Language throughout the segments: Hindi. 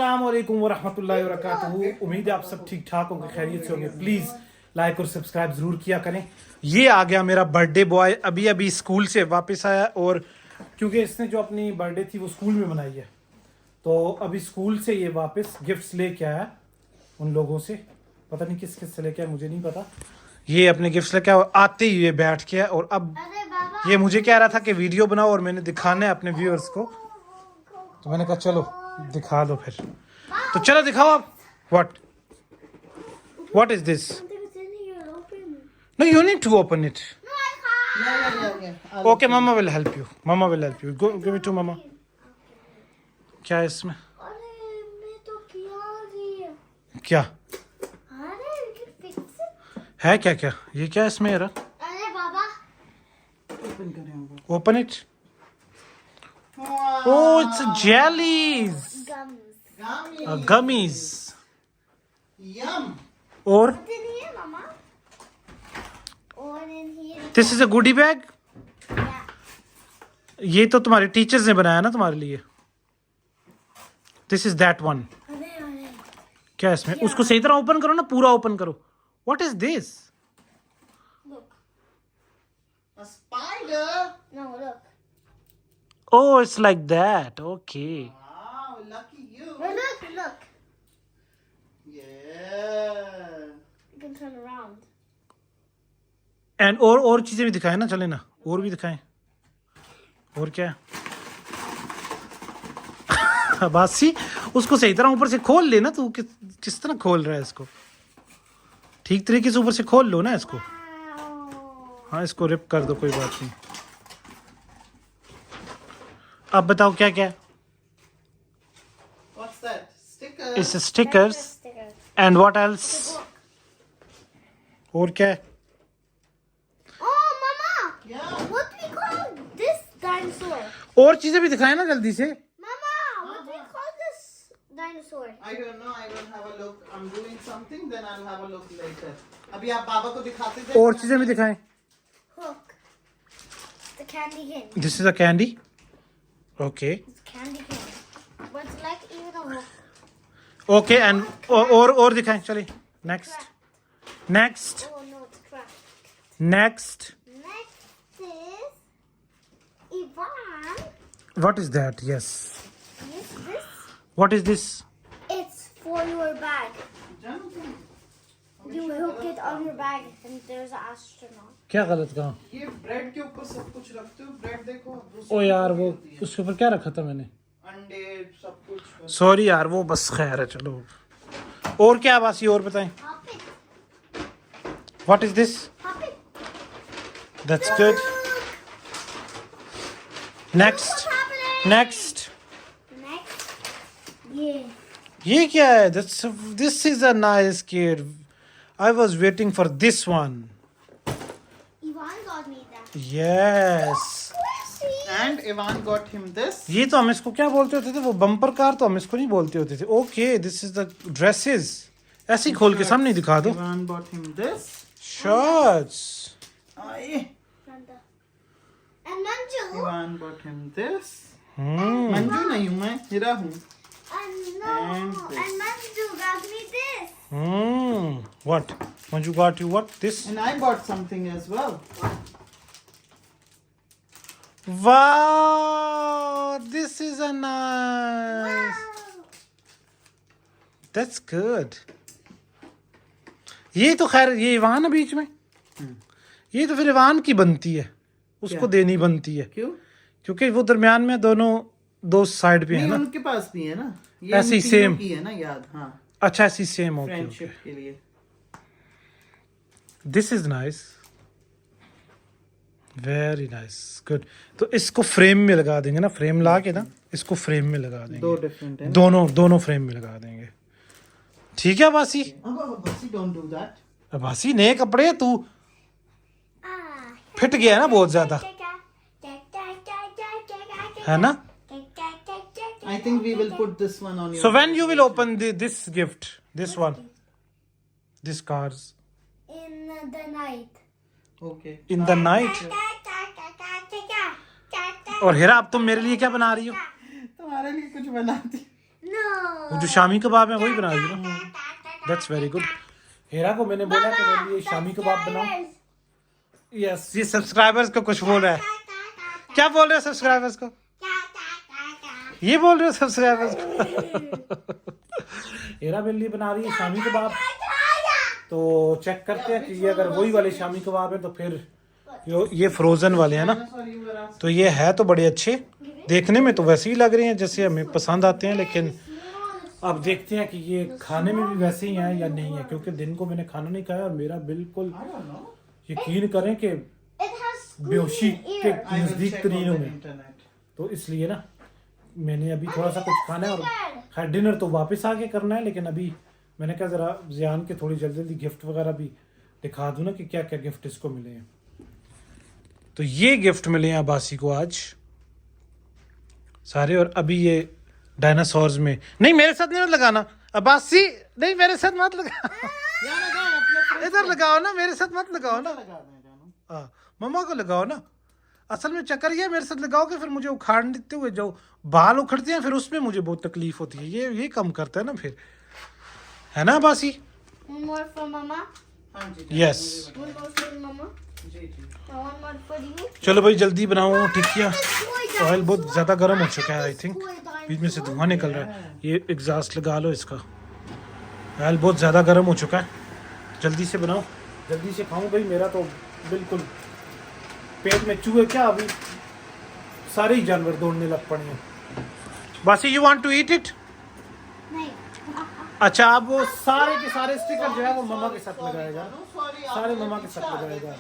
अस्सलाम वालेकुम वरहमतुल्लाहि वबरकातुहू। उम्मीद है आप सब ठीक ठाक होंगे, खैरियत से होंगे। प्लीज़ लाइक और सब्सक्राइब ज़रूर किया करें। ये आ गया मेरा बर्थडे बॉय, अभी अभी स्कूल से वापस आया, और क्योंकि इसने जो अपनी बर्थडे थी वो स्कूल में मनाई है, तो अभी स्कूल से ये वापस गिफ्ट्स लेके आया उन लोगों से। पता नहीं किस किस से लेके आया, मुझे नहीं पता। ये अपने गिफ्ट्स लेके आया, आते ही ये बैठ गया, और अब ये मुझे कह रहा था कि वीडियो बनाओ और मैंने दिखाना है अपने व्यूअर्स को, तो मैंने कहा चलो दिखा दो फिर। तो चलो दिखाओ आप। What is this? No, you need to open it. Yeah. Okay, Mama will help you. Mama will help you. Go, give it to Mama. क्या है इसमें? क्या है? क्या क्या ये क्या है इसमें यार? Open it. Wow. Oh, it's jellies. Gummies. Yum. और this is a goodie bag. ये तो तुम्हारे टीचर्स ने बनाया ना तुम्हारे लिए। This is that one. क्या है इसमें? उसको सही तरह ओपन करो ना, पूरा ओपन करो। What is this? A spider. No, look. Oh, it's like that. Okay. Wow, lucky you. Look. Yeah. You can turn around. And और चीजें भी दिखाएं ना, चले ना, और भी दिखाएं। और क्या है? बासी, उसको सही तरह ऊपर से खोल लेना। तू किस तरह खोल रहा है इसको? ठीक तरीके से ऊपर से खोल लो ना इसको। Wow. हाँ, इसको रिप कर दो, कोई बात नहीं। अब बताओ क्या क्या है? What's that? Sticker. It's stickers. Stickers. And what else? और क्या है? Oh, Mama! Yeah. What do we call this dinosaur? और चीजें भी दिखाए ना जल्दी से। Mama, what do we call this dinosaur? I don't know. I will have a look. I'm doing something. Then I'll have a look later. अभी आप बाबा को दिखाते थे। और चीजें भी दिखाएं। Hook. The candy cane. This is a candy. Okay. It's candy cane. But it's like even a hook. Okay, and और दिखाएं, चलिए। Next. Oh no, it's cracked. Next. Next is Ivan. What is that? Yes. Yes, this. What is this? It's for your bag. जानते You hook it on your bag, and there's an astronaut. क्या गलत कहा? ये ब्रेड के ऊपर सब कुछ रखते हो। ब्रेड देखो। ओ यार, वो उसके ऊपर क्या रखा था मैंने? अंडे सब कुछ। सॉरी यार, वो बस खैर है, चलो। और क्या बात, ये और बताएं। Pop it. What is this? Pop it. That's good. Next. What's happening? Next. Next. Yeah. ये क्या है? This is a nice kid. I was waiting for this one. Ivan got me that. Yes. Squishy. And Ivan got him this. ये तो हम इसको क्या बोलते होते थे? वो बम्पर कार तो हम इसको नहीं बोलते होते थे। Okay, this is the dresses. ऐसे ही खोल के सामने दिखा दो। Ivan bought him this. Shirts. Aye. And Manju. Ivan bought him this. हम्म। मंजू नहीं हूँ मैं, हीरा हूँ। And no. And this. And Manju got me this. What? Manju got you what? This? And I bought something as well. Wow! This is a nice. That's good. ये तो खैर, ये इवान है बीच में। ये तो फिर इवान की बनती है, उसको क्या? देनी बनती है, क्यों? क्योंकि वो दरमियान में दोनों दो साइड पे है नहीं, ना। उनके पास भी है ना। ये ऐसे ही उन तीनों same. की है ना याद। हाँ। अच्छा, ऐसी सेम हो गई। फ्रेंडशिप के लिए। This is nice, very nice, good. तो इसको फ्रेम में लगा देंगे ना, फ्रेम ला के ना इसको फ्रेम में लगा देंगे। दो डिफरेंट है। दोनों फ्रेम में लगा देंगे। ठीक है बासी? Don't do that. बासी, नए कपड़े, तू फिट गया है ना बहुत ज्यादा, है ना? I think we will put this one on your. So when you will open this gift, this one, this cars In the night. Okay. in the night. और हेरा, अब तुम मेरे लिए क्या बना रही हो? तुम्हारे लिए कुछ बनाती। No. वो जो शामी कबाब है वही बना रही हो ना? That's very good. हेरा को मैंने बोला कि मेरे लिए शामी कबाब बनाओ। यस, ये सब्सक्राइबर्स को कुछ बोल रहा है। क्या बोल रहे हो सब्सक्राइबर्स को? ये बोल रहे हो सब्सक्राइबर्स को? हेरा मेरे लिए बना रही है शामी कबाब। तो चेक करते हैं कि ये अगर वही वाले शामी कबाब है तो फिर ये फ्रोजन वाले हैं ना, तो ये है तो बड़े अच्छे देखने में, तो वैसे ही लग रहे हैं जैसे हमें पसंद आते हैं, लेकिन अब देखते हैं कि ये खाने में भी वैसे ही है या नहीं है, क्योंकि दिन को मैंने खाना नहीं खाया और मेरा बिल्कुल यकीन करें कि बेहोशी के नज़दीक तरीन हूँ मैं, तो इसलिए ना मैंने अभी थोड़ा सा कुछ खाना है और खैर डिनर तो वापस आके करना है, लेकिन अभी मैंने कहा ज़रा ज़ियान के थोड़ी जल्दी जल्दी गिफ्ट वगैरह भी दिखा दूँ ना कि क्या क्या गिफ्ट इसको मिले हैं। तो ये गिफ्ट मिले हैं अब्बासी को आज सारे, और अभी ये डायनासोर्स में नहीं, मेरे साथ नहीं मत लगाना अब्बासी, नहीं मेरे साथ मत लगा, इधर लगाओ ना, मेरे साथ मत लगाओ ना, हाँ मम्मा को लगाओ ना। असल में चक्कर ये मेरे साथ लगाओगे फिर मुझे उखाड़ देते हुए जो बाल उखड़ते हैं फिर उसमें मुझे बहुत तकलीफ होती है, ये कम करता है ना फिर, है ना Abbasi? One more for Mama. Yes. One more for Mama. One more for you. चलो भाई जल्दी बनाओ टिक्कियाँ। ऑयल बहुत ज़्यादा गर्म हो चुका है, आई थिंक बीच में से धुआं निकल रहा है, ये एग्जॉस्ट लगा लो इसका। ऑयल बहुत ज़्यादा गर्म हो चुका है, जल्दी से बनाओ, जल्दी से खाऊं भाई, मेरा तो बिल्कुल पेट में चूहे क्या अभी सारे ही जानवर दौड़ने लग पड़े हैं। बासी you want to eat it? नहीं। अच्छा, अब वो सारे के सारे स्टिकर जो है वो मम्मा के साथ लगाएगा, सारे मम्मा के साथ लगाएगा।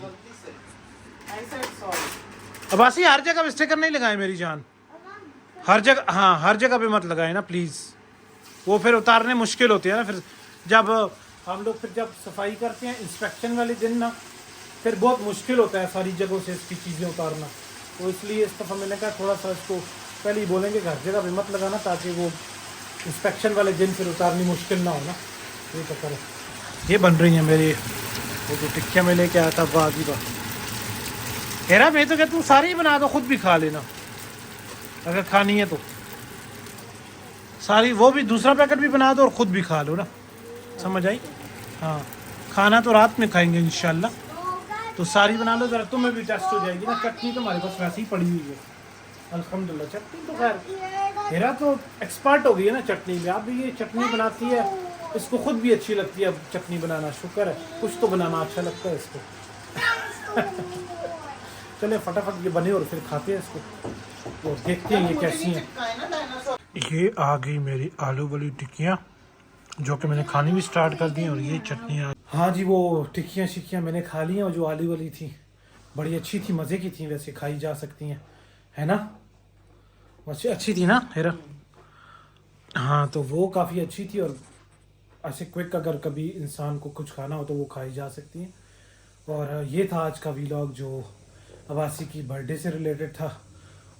अब्बासी हर जगह पे स्टिकर नहीं लगाए मेरी जान, हर जगह, हाँ हर जगह पे मत लगाए ना प्लीज़, वो फिर उतारने मुश्किल होती है ना, फिर जब हम लोग फिर जब सफाई करते हैं इंस्पेक्शन वाले दिन ना, फिर बहुत मुश्किल होता है सारी जगहों से इसकी चीज़ें उतारना, तो इसलिए इस दफ़ा मैंने कहा थोड़ा सा इसको पहले ही बोलेंगे हर जगह पे मत लगाना, ताकि वो इंस्पेक्शन वाले दिन फिर उतारनी मुश्किल ना हो ना, ये चक्कर है। ये बन रही है मेरी वो जो टिक्कियाँ मैं लेके आया था वादी बा। हेरा मैं तो कहता हूँ सारी ही बना दो, खुद भी खा लेना अगर खानी है तो, सारी वो भी दूसरा पैकेट भी बना दो और ख़ुद भी खा लो ना, समझ आई? हाँ खाना तो रात में खाएंगे इंशाल्लाह, तो सारी बना लो ज़रा, तुम्हें भी टेस्ट हो जाएगी ना। चटनी तो हमारे पास वैसे ही पड़ी हुई है अल्हम्दुलिल्लाह, चटनी तो खैर मेरा तो एक्सपर्ट हो गई है ना चटनी में, आप भी ये चटनी बनाती है, इसको खुद भी अच्छी लगती है अब चटनी बनाना, शुक्र है कुछ तो बनाना अच्छा लगता है इसको। चले फटाफट ये बने और फिर खाते हैं इसको और देखते हैं ये कैसी हैं। ये आ गई मेरी आलू वाली टिक्कियाँ जो कि मैंने खानी भी स्टार्ट कर दी, और ये चटनियाँ, हाँ जी वो टिक्कियाँ शिक्कियाँ मैंने खा ली हैं, और जो आलू वाली थी बड़ी अच्छी थी, मज़े की थी, वैसे खाई जा सकती हैं, है ना? वैसे अच्छी थी ना हेरा? हाँ तो वो काफ़ी अच्छी थी, और ऐसे क्विक अगर कभी इंसान को कुछ खाना हो तो वो खाई जा सकती हैं। और ये था आज का व्लॉग जो अब्बासी की बर्थडे से रिलेटेड था,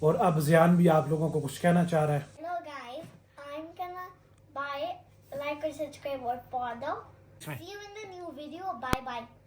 और अब ज़ियान भी आप लोगों को कुछ कहना चाह रहा है। Hello guys, I'm gonna buy like or subscribe or follow. See you in the new video. Bye bye.